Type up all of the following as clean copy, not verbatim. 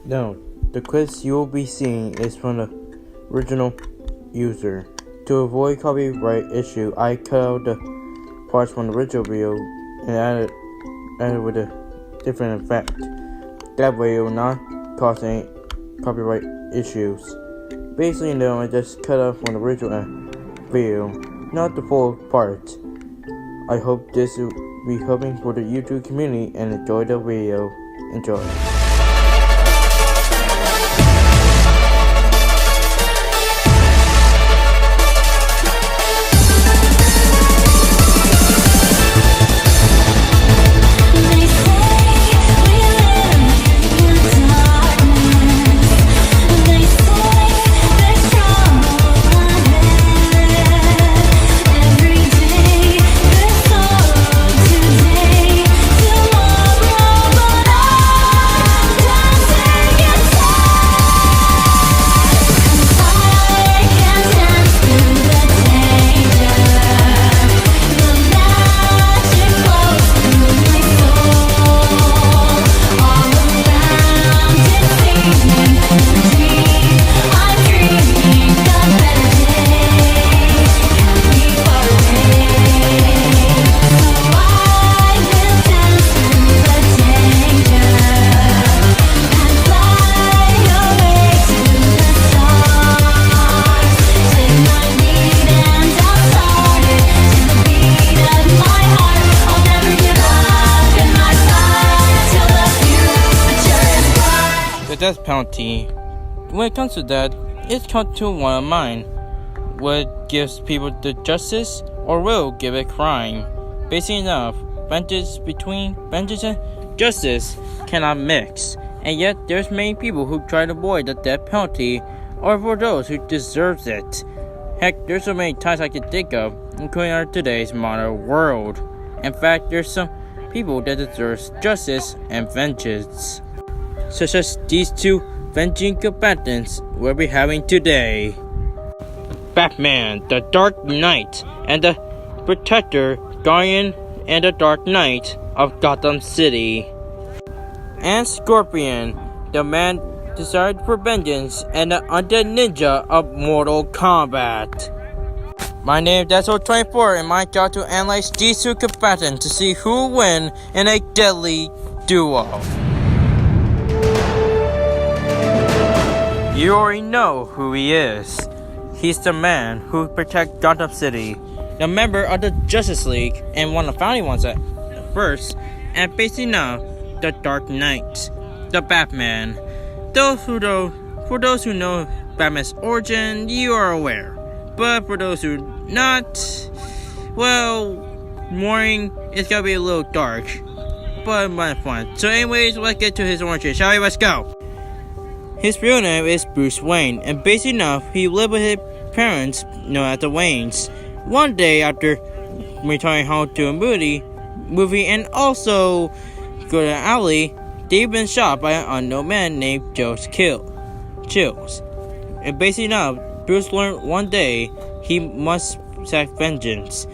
No, the quiz you will be seeing is from the original user. To avoid copyright issue, I cut out the parts from the original video and added with a different effect. That way it will not cause any copyright issues. Basically, no, I just cut out from the original video, not the full part. I hope this will be helping for the YouTube community and enjoy the video. Enjoy. The death penalty. When it comes to that, it's come to one of mine. What gives people the justice, or will give it crime? Basically enough, vengeance and justice cannot mix, and yet there's many people who try to avoid the death penalty, or for those who deserves it. Heck, there's so many times I can think of, including our today's modern world. In fact, there's some people that deserves justice and vengeance, such as these two venging combatants we'll be having today. Batman, the Dark Knight, and the Protector, Guardian, and the Dark Knight of Gotham City. And Scorpion, the man desired for vengeance, and the Undead Ninja of Mortal Kombat. My name is Deso24, and my job to analyze these two combatants to see who will win in a deadly duel. You already know who he is. He's the man who protects Gotham City, the member of the Justice League, and one of the founding ones at first, and basically now, the Dark Knight, the Batman. For those who know Batman's origin, you are aware. But for those who not, well, morning, it's gonna be a little dark, but much fun. So anyways, let's get to his origin, shall we? Let's go. His real name is Bruce Wayne, and basically enough, he lived with his parents, known as the Waynes. One day after returning home to a movie and also go to an alley, they've been shot by an unknown man named Chills. And basically enough, Bruce learned one day he must exact vengeance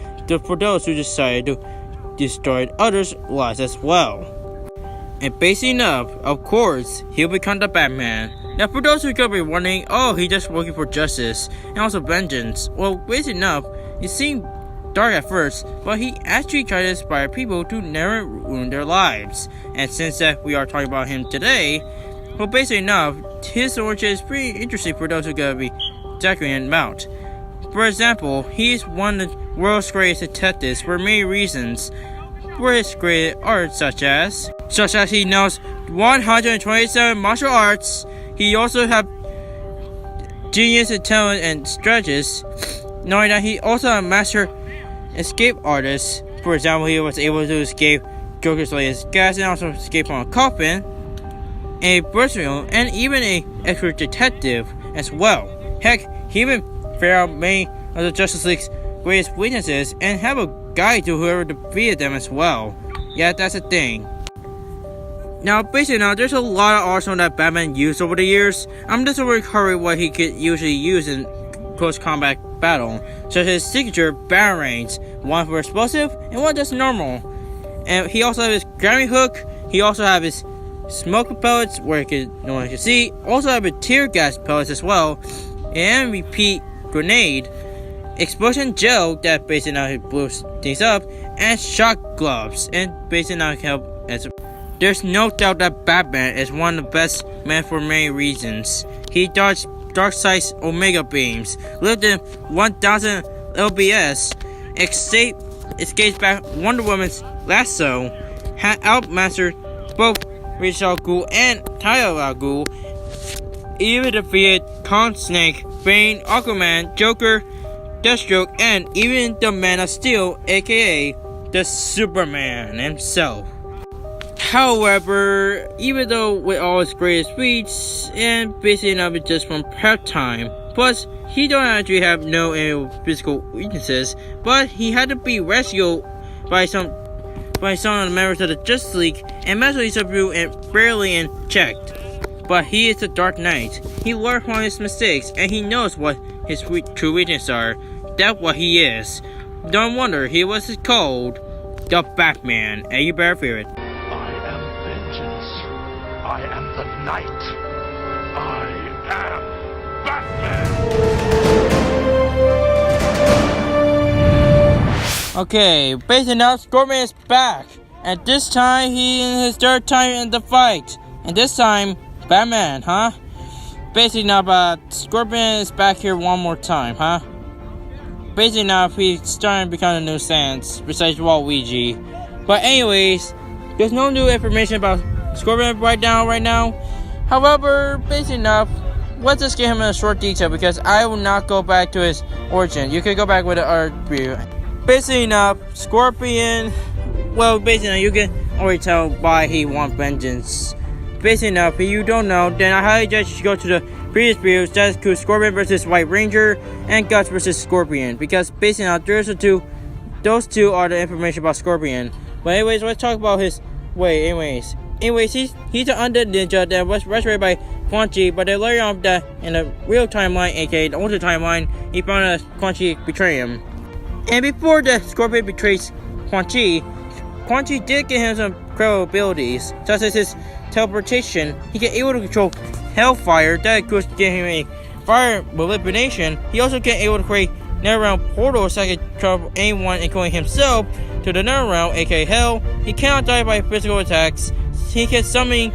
for those who decided to destroy others' lives as well. And basically enough, of course, he'll become the Batman. Now for those who could be wondering, oh, he's just working for justice and also vengeance. Well, basically enough, it seemed dark at first, but he actually tried to inspire people to never ruin their lives. And since that we are talking about him today, well, basically enough, his origin is pretty interesting for those who gotta be checking about. For example, he's one of the world's greatest detectives for many reasons. For his great art, such as he knows 127 martial arts. He also has genius intelligence and strategist, knowing that he also a master escape artist. For example, he was able to escape Joker's latest gas and also escape from a coffin, a versatile, and even a expert detective as well. Heck, he even figured out many of the Justice League's greatest weaknesses and have a guide to whoever defeated them as well. Yeah, that's a thing. Now, basically there's a lot of arsenal that Batman used over the years. I'm just recovering what he could usually use in close combat battle, such as his signature batarangs, one for explosive and one just normal. And he also has his grabbing hook. He also has his smoke pellets where no one can see. Also have a tear gas pellets as well, and repeat grenade, explosion gel that basically now blows things up, and shock gloves, and basically now can help as. There's no doubt that Batman is one of the best men for many reasons. He dodged Darkseid's Omega beams, lived in 1000 LBS, escaped back Wonder Woman's lasso, had outmastered both Ra's al Ghul and Talia al Ghul, even defeated Kong, Snake, Bane, Aquaman, Joker, Deathstroke, and even the Man of Steel, aka the Superman himself. However, even though with all his greatest feats and basically not just from prep time, plus he don't actually have no physical weaknesses, but he had to be rescued by some of the members of the Justice League and mentally subdued and barely unchecked. But he is the Dark Knight. He learned from his mistakes and he knows what his true weaknesses are. That's what he is. Don't wonder he was called the Batman, and you better fear it. I am the Knight. I am Batman. Okay, basically now Scorpion is back. And this time he in his third time in the fight. And this time, Batman, huh? Basically now, but Scorpion is back here one more time, huh? Basically now he's starting to become a nuisance besides Waluigi. But anyways, there's no new information about Scorpion right now. However, basically enough, let's just get him in a short detail because I will not go back to his origin. You can go back with the art review. Basically enough, Scorpion, well, basically enough, you can already tell why he wants vengeance. Basically enough, if you don't know, then I highly suggest you should go to the previous videos. That includes Scorpion versus White Ranger and Guts versus Scorpion. Because basically enough, those two are the information about Scorpion. But anyways, let's talk about his Anyways, he's an undead ninja that was resurrected by Quan Chi, but they later on that in the real timeline, aka the older timeline, he found out Quan Chi betrayed him. And before the Scorpion betrays Quan Chi did give him some incredible abilities, such as his teleportation. He can able to control hellfire, that could give him a fire manipulation. He also can able to create netherrealm portals that can travel anyone, including himself, to the netherrealm, aka hell. He cannot die by physical attacks. He can summon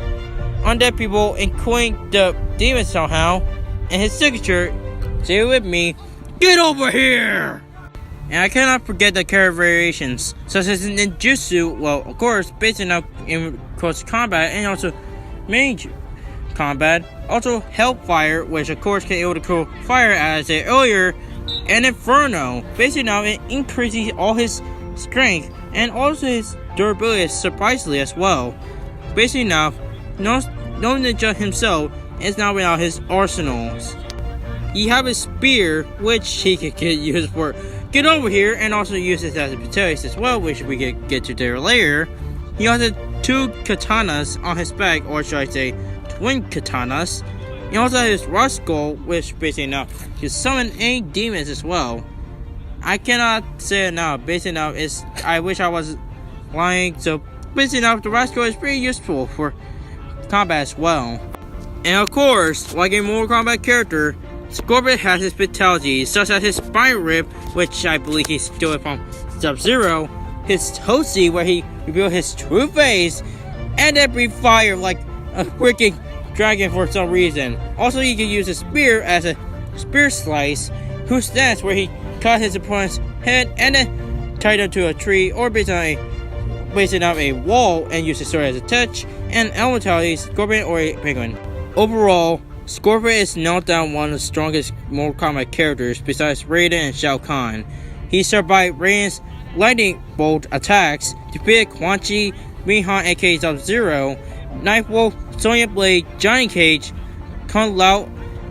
undead people, including the demons somehow. And his signature, say it with me, get over here! And I cannot forget the character variations, such as ninjutsu, well, of course, based on in close combat and also mage combat. Also hellfire, which of course can able to control fire as I said earlier, and inferno. Basically now it increases all his strength and also his durability surprisingly as well. Basically now, no ninja himself is now without his arsenals. He have a spear, which he could get used for get over here, and also use it as a potatoes as well, which we could get to there later. He also has 2 katanas on his back, or should I say, twin katanas. He also has his rock skull, which basically now can summon any demons as well. I cannot say it now. Basically now is I wish I was lying. So basically now the rock skull is pretty useful for combat as well. And of course, like a Mortal Kombat character, Scorpion has his fatalities, such as his spine rip, which I believe he stole it from Sub-Zero, his Tootsie, where he revealed his true face, and then breathe fire like a freaking dragon for some reason. Also, he can use a spear as a spear slice, whose stance where he cut his opponent's head and then tied him to a tree or based on a wall and use his sword as a touch, and elementality, Scorpion or a penguin. Overall, Scorpion is not down one of the strongest Mortal Kombat characters besides Raiden and Shao Kahn. He survived Raiden's lightning bolt attacks, defeated Quan Chi, Mihan aka Sub-Zero, Nightwolf, Sonya Blade, Johnny Cage, Kung Lao,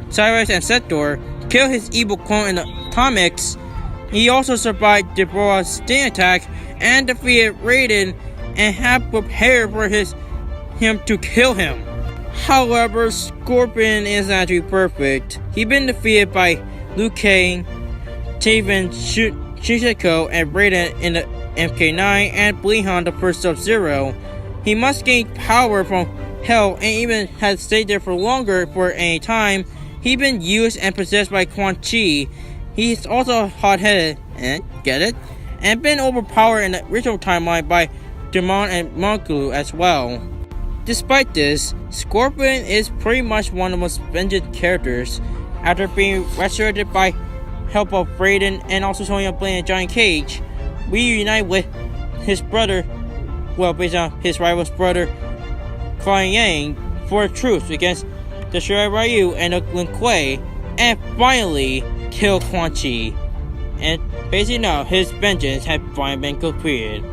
Cyrus and Sector, killed his evil clone in the comics. He also survived Deborah's sting attack and defeated Raiden and had prepared for him to kill him. However, Scorpion is actually perfect. He's been defeated by Liu Kang, Taven, Shishiko, and Raiden in the MK9 and Blehan the first Sub-Zero. He must gain power from Hell, and even had stayed there for longer for any time, he'd been used and possessed by Quan Chi. He's also hot-headed, get it? And been overpowered in the original timeline by Demon and Monku as well. Despite this, Scorpion is pretty much one of the most vengeant characters. After being resurrected by help of Raiden and also showing up playing a giant cage, we unite with his brother, well, based on his rival's brother, Kuan Yang, for a truce against the Shirai Ryu and the Lin Kuei, and finally kill Quan Chi. And basically now, his vengeance had finally been completed.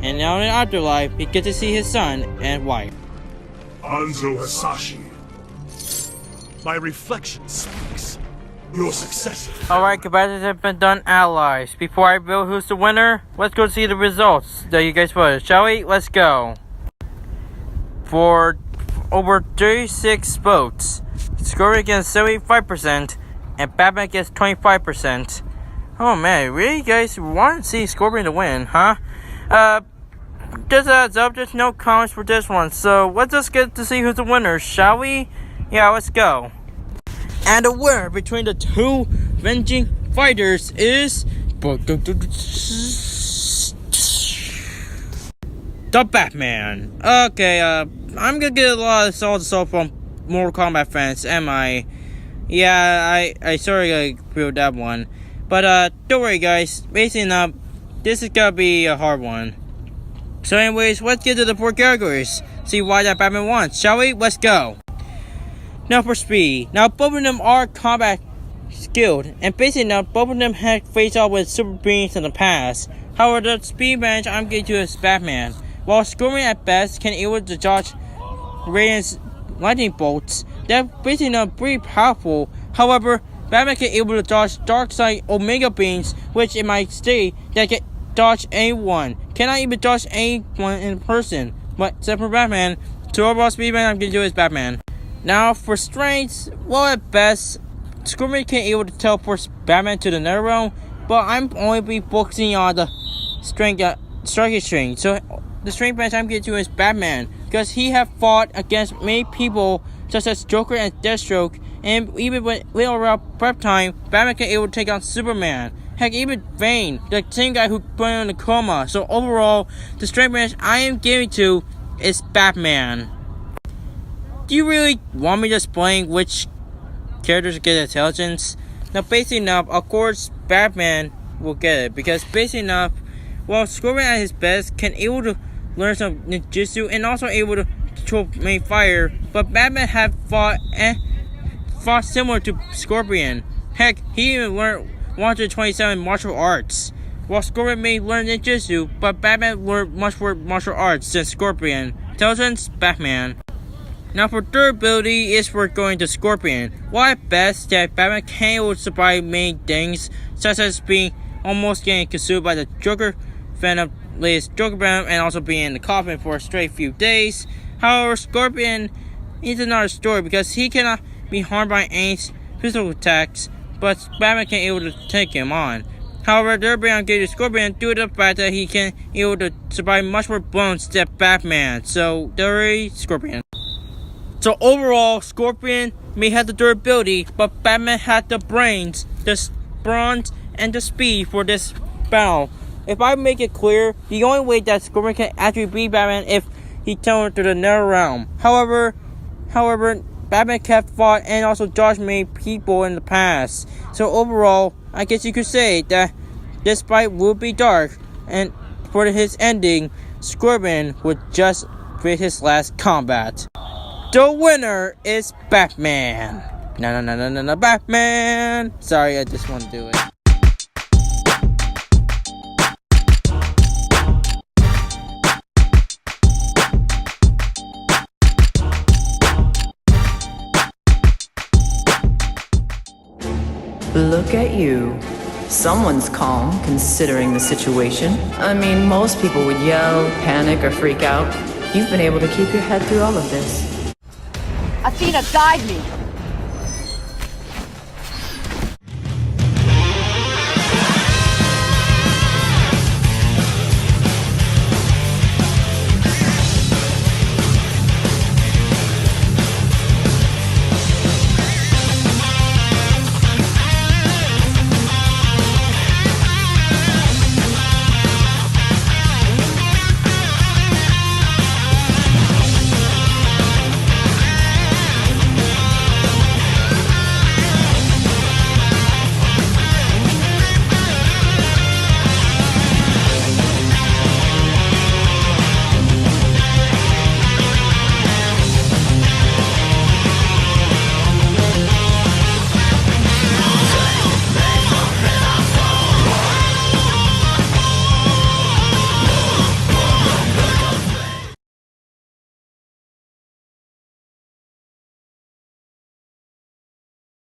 And now in the afterlife, he gets to see his son and wife. Anzo Hasashi. My reflection speaks. Your successor. Alright, competitors have been done allies. Before I reveal who's the winner, let's go see the results that you guys voted. Shall we? Let's go. For over 36 votes, Scorpion gets 75% and Batman gets 25%. Oh man, really, guys want to see Scorpion to win, huh? Just a heads up, there's no comments for this one, so let's just get to see who's the winner, shall we? Yeah, let's go. And the winner between the two venging fighters is the Batman. Okay, I'm gonna get a lot of assault from Mortal Kombat fans, am I? Yeah, I sorry I feel that one. But don't worry guys, basically this is gonna be a hard one. So anyways, let's get to the 4 categories. See why that Batman won, shall we? Let's go. Now for speed. Now both of them are combat skilled, and basically now both of them had faced off with super beings in the past. However, the speed advantage I'm getting to is Batman. While Scorpion at best can able to dodge Raiden's lightning bolts, they're basically not pretty powerful. However, Batman can able to dodge Darkseid Omega beams, which in my state that can dodge anyone. Cannot even dodge anyone in person, but except for Batman. So overall speed advantage I'm getting to is Batman. Now for strengths, well at best, Scorpion can able to teleport Batman to the Nether Realm, but I'm only be focusing on the strength, striking strength. So the strength match I'm getting to is Batman, because he have fought against many people such as Joker and Deathstroke, and even with little around prep time, Batman can able to take on Superman. Heck, even Bane, the same guy who put in a coma. So overall, the strength match I am giving to is Batman. Do you really want me to explain which characters get intelligence? Now, basically enough, of course, Batman will get it. Because basically enough, while Scorpion at his best can able to learn some ninjutsu and also able to control main fire, but Batman have fought similar to Scorpion. Heck, he even learned 127 martial arts. While Scorpion may learn ninjutsu, but Batman learned much more martial arts than Scorpion. Intelligence, Batman. Now for durability is we're going to Scorpion. While at best that Batman can survive many things, such as being almost getting consumed by the Joker Venom, latest Joker Venom, and also being in the coffin for a straight few days. However, Scorpion is another story because he cannot be harmed by any physical attacks, but Batman can able to take him on. However, durability I'm getting to Scorpion due to the fact that he can able to survive much more blows than Batman. So durability, Scorpion. So overall, Scorpion may have the durability, but Batman had the brains, the bronze, and the speed for this battle. If I make it clear, the only way that Scorpion can actually beat Batman if he turned to the Nether Realm. However, Batman kept fought and also dodged many people in the past. So overall, I guess you could say that this fight will be dark, and for his ending, Scorpion would just create his last combat. The winner is Batman. No, Batman. Sorry, I just want to do it. Look at you. Someone's calm, considering the situation. I mean, most people would yell, panic, or freak out. You've been able to keep your head through all of this. Athena, guide me!